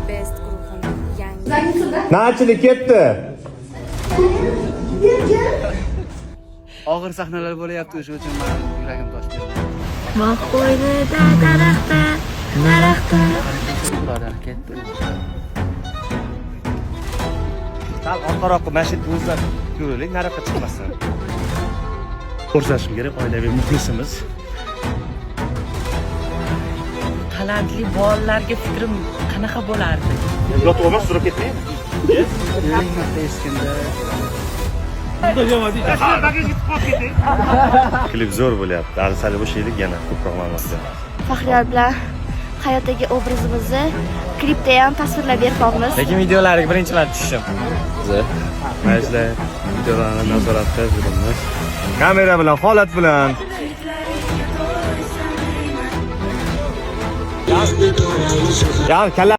Best guruhining yangi. Nachilik ketdi. Og'ir sahnalar bo'layapti, o'sha uchun men yuragim tosh berdi. Moq qo'ynida daraxtda. Birodar ketdi. Sal orqaroqqa mashina o'zlab ko'raylik, nariyoqqa chiqmasdan. Ko'rsatishim kerak, oilaviy muxlisimiz. Talantli bolalarga fikrim qanaqa bo'lardi? Yotib olmas, surib ketmaydi. Eng marta eskanda. Klip zo'r bo'lyapti. Sal bo'shaylik yana ko'proq ma'noda. Faxriyor bilan hayotdagi obrazimizni klipda ham tasvirlab bermoqmiz. Lekin videolariga birinchi marta tushdim. Mayli, videolarni nazorat qilib yuramiz. Kamera bilan, holat bilan. Ya kalla